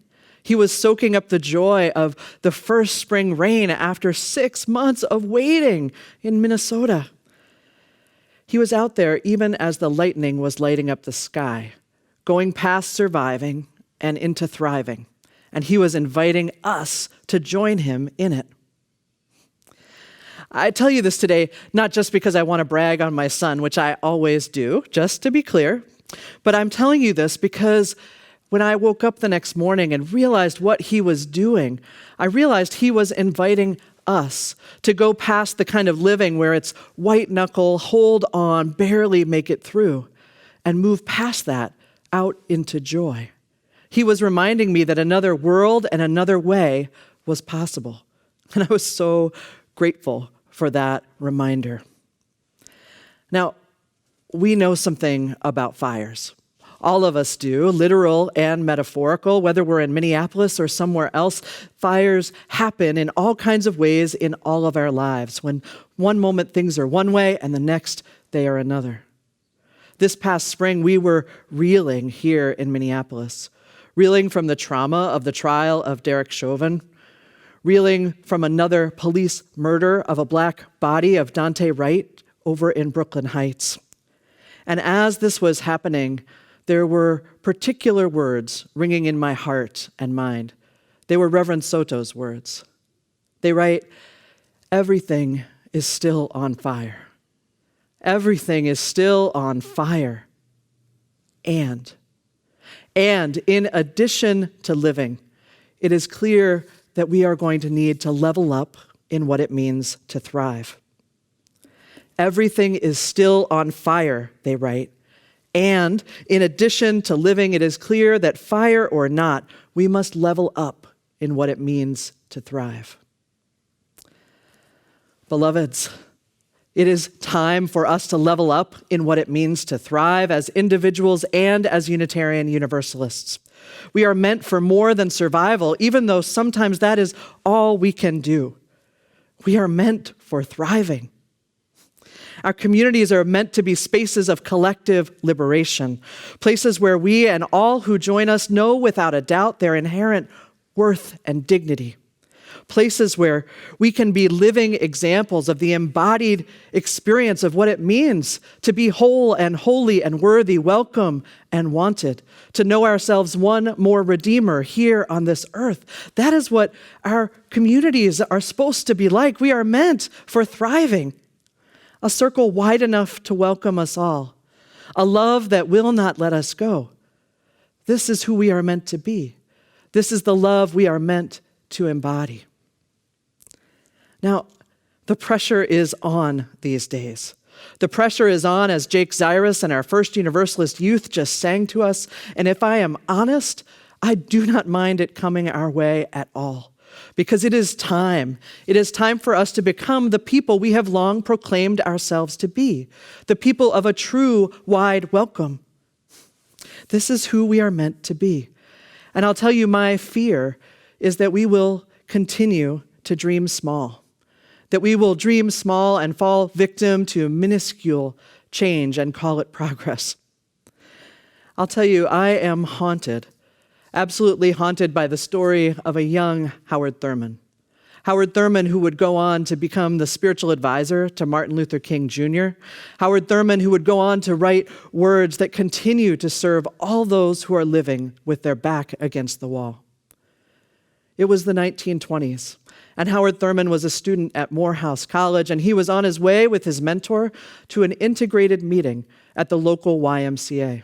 He was soaking up the joy of the first spring rain after 6 months of waiting in Minnesota. He was out there even as the lightning was lighting up the sky, going past surviving and into thriving. And he was inviting us to join him in it. I tell you this today, not just because I want to brag on my son, which I always do, just to be clear, but I'm telling you this because when I woke up the next morning and realized what he was doing, I realized he was inviting us to go past the kind of living where it's white knuckle, hold on, barely make it through, and move past that out into joy. He was reminding me that another world and another way was possible. And I was so grateful for that reminder. Now, we know something about fires. All of us do, literal and metaphorical, whether we're in Minneapolis or somewhere else. Fires happen in all kinds of ways in all of our lives. When one moment things are one way and the next they are another. This past spring, we were reeling here in Minneapolis, reeling from the trauma of the trial of Derek Chauvin, reeling from another police murder of a Black body of Dante Wright over in Brooklyn Heights. And as this was happening, there were particular words ringing in my heart and mind. They were Reverend Soto's words. They write, "Everything is still on fire. Everything is still on fire. And in addition to living, it is clear that we are going to need to level up in what it means to thrive." Everything is still on fire, they write. And in addition to living, it is clear that fire or not, we must level up in what it means to thrive. Beloveds, it is time for us to level up in what it means to thrive as individuals and as Unitarian Universalists. We are meant for more than survival, even though sometimes that is all we can do. We are meant for thriving. Our communities are meant to be spaces of collective liberation, places where we and all who join us know without a doubt their inherent worth and dignity, places where we can be living examples of the embodied experience of what it means to be whole and holy and worthy, welcome and wanted, to know ourselves one more Redeemer here on this earth. That is what our communities are supposed to be like. We are meant for thriving. A circle wide enough to welcome us all. A love that will not let us go. This is who we are meant to be. This is the love we are meant to embody. Now, the pressure is on these days. The pressure is on, as Jake Zyrus and our First Universalist youth just sang to us. And if I am honest, I do not mind it coming our way at all. Because it is time. It is time for us to become the people we have long proclaimed ourselves to be, the people of a true, wide welcome. This is who we are meant to be. And I'll tell you, my fear is that we will continue to dream small, that we will dream small and fall victim to minuscule change and call it progress. I'll tell you, I am haunted, absolutely haunted by the story of a young Howard Thurman. Howard Thurman, who would go on to become the spiritual advisor to Martin Luther King Jr. Howard Thurman, who would go on to write words that continue to serve all those who are living with their back against the wall. It was the 1920s, and Howard Thurman was a student at Morehouse College, and he was on his way with his mentor to an integrated meeting at the local YMCA.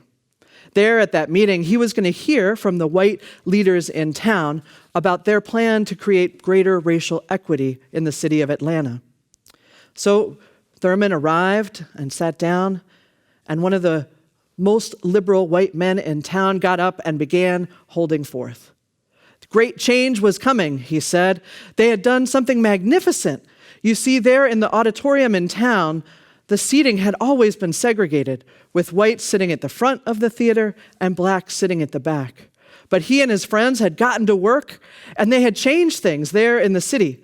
There at that meeting, he was going to hear from the white leaders in town about their plan to create greater racial equity in the city of Atlanta. So Thurman arrived and sat down, and one of the most liberal white men in town got up and began holding forth. Great change was coming, he said. They had done something magnificent. You see, there in the auditorium in town, the seating had always been segregated, with whites sitting at the front of the theater and blacks sitting at the back. But he and his friends had gotten to work, and they had changed things there in the city.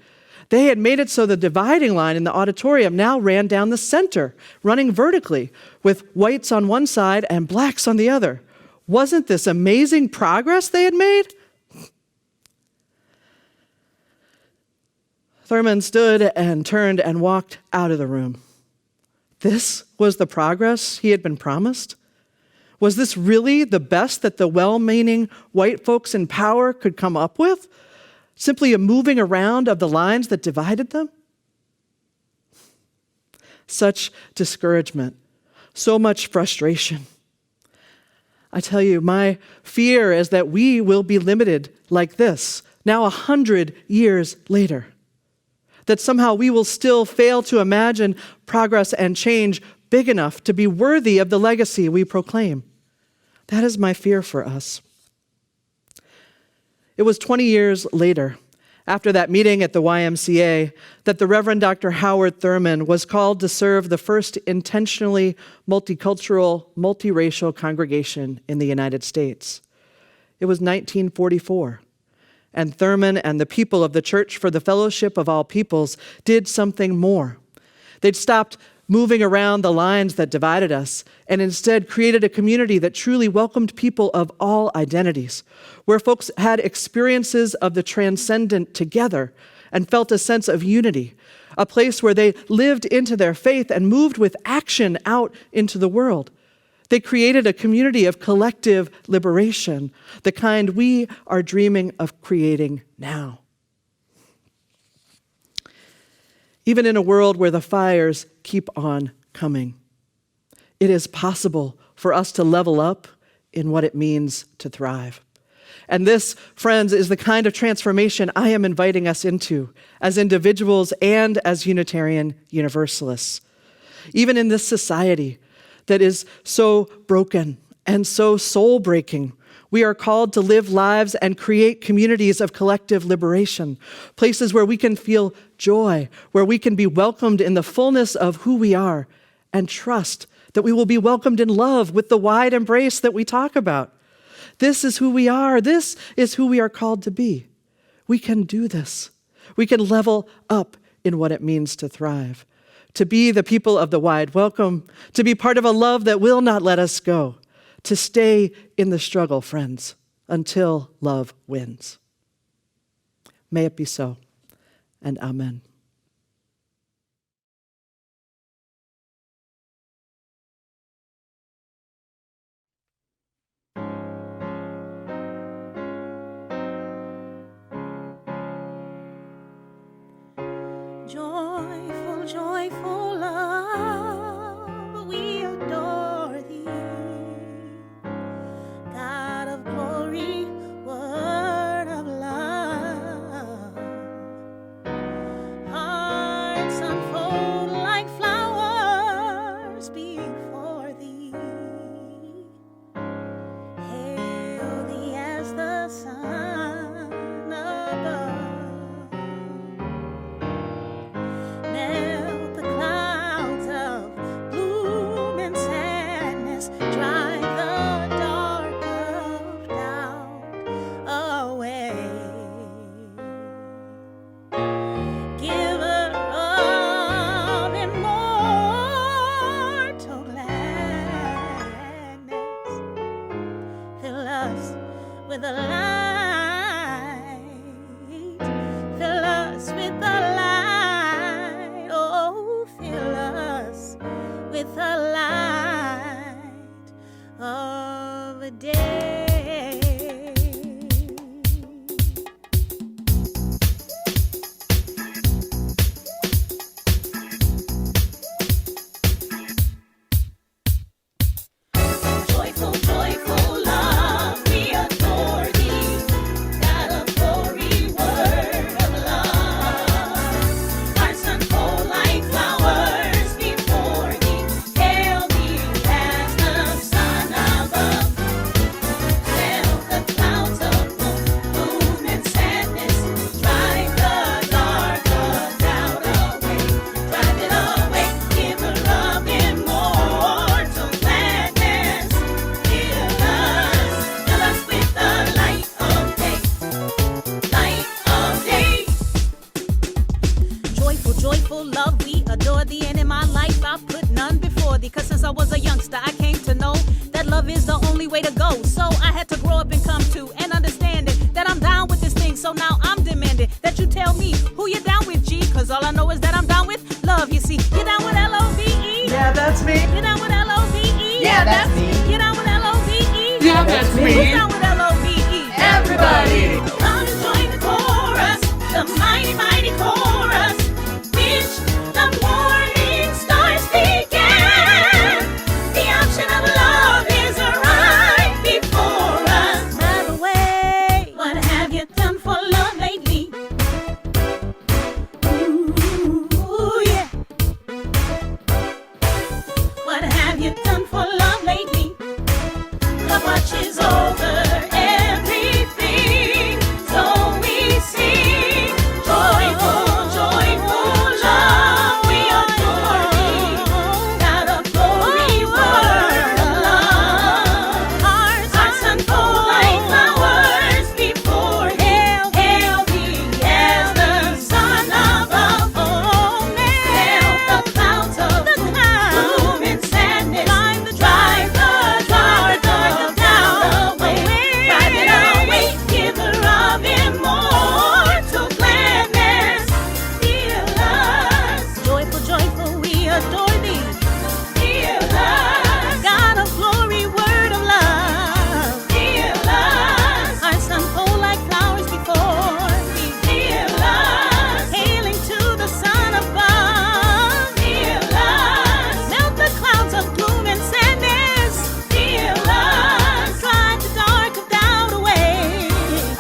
They had made it so the dividing line in the auditorium now ran down the center, running vertically, with whites on one side and blacks on the other. Wasn't this amazing progress they had made? Thurman stood and turned and walked out of the room. This was the progress he had been promised? Was this really the best that the well-meaning white folks in power could come up with? Simply a moving around of the lines that divided them? Such discouragement, so much frustration. I tell you, my fear is that we will be limited like this, now 100 years later. That somehow we will still fail to imagine progress and change big enough to be worthy of the legacy we proclaim. That is my fear for us. It was 20 years later, after that meeting at the YMCA, that the Reverend Dr. Howard Thurman was called to serve the first intentionally multicultural, multiracial congregation in the United States. It was 1944. And Thurman and the people of the Church for the Fellowship of All Peoples did something more. They'd stopped moving around the lines that divided us and instead created a community that truly welcomed people of all identities, where folks had experiences of the transcendent together and felt a sense of unity, a place where they lived into their faith and moved with action out into the world. They created a community of collective liberation, the kind we are dreaming of creating now. Even in a world where the fires keep on coming, it is possible for us to level up in what it means to thrive. And this, friends, is the kind of transformation I am inviting us into as individuals and as Unitarian Universalists. Even in this society that is so broken and so soul-breaking, we are called to live lives and create communities of collective liberation, places where we can feel joy, where we can be welcomed in the fullness of who we are, and trust that we will be welcomed in love with the wide embrace that we talk about. This is who we are. This is who we are called to be. We can do this. We can level up in what it means to thrive, to be the people of the wide welcome, to be part of a love that will not let us go, to stay in the struggle, friends, until love wins. May it be so, and amen.
Joyful, joyful love, we adore thee. God of glory, word of love. Hearts unfold like flowers before thee. Hail thee as the sun above. Melt the clouds of gloom and sadness, drive the dark of doubt away. Joyful, joyful love, we adore thee. And in my life, I put none before thee. Cause since I was a youngster, I came to know that love is the only way to go. So I had to grow up and come to and understand it, that I'm down with this thing. So now I'm demanding that you tell me who you're down with, G. Cause all I know is that I'm down with love. You see, you're down with L-O-V-E.
Yeah, that's me.
You're down with L-O-V-E.
Yeah, that's me.
You're down with L-O-V-E.
Yeah, that's me.
Who's down with L-O-V-E?
Everybody.
Come and join the chorus, the mighty, mighty chorus, which the morning stars began. The option of love is right before us. By the way, what have you done for love lately? Ooh, yeah. What have you done for love lately? Love watches over everything, so we sing joyful, joyful love. We adore thee, God of glory, word of love. Hearts unfold like flowers before Him. Hail thee as the Son above all men. Hail the clouds of gloom and sadness, drive the dark cloud away. Drive it away, giver of immortal gladness. Heal us, joyful, joyful, we adore thee. Heal us, God of glory, word of love. Heal us, hearts unfold like flowers before thee. Heal us, hailing to the Son above. Heal us, melt the clouds of gloom and sadness. Heal us, drive the dark of doubt away.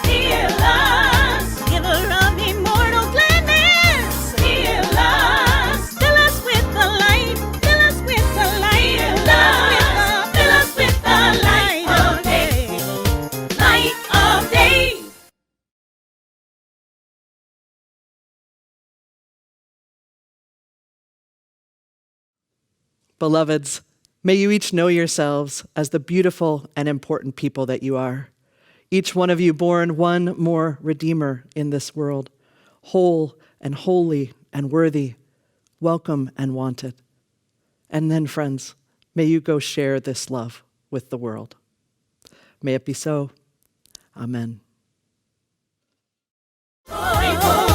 Heal us, giver of immortal gladness. Heal us, fill us with the light, fill us with the light, fill us with the light of day, light of day.
Beloveds, may you each know yourselves as the beautiful and important people that you are. Each one of you born one more Redeemer in this world, whole and holy and worthy, welcome and wanted. And then, friends, may you go share this love with the world. May it be so. Amen.
Joyful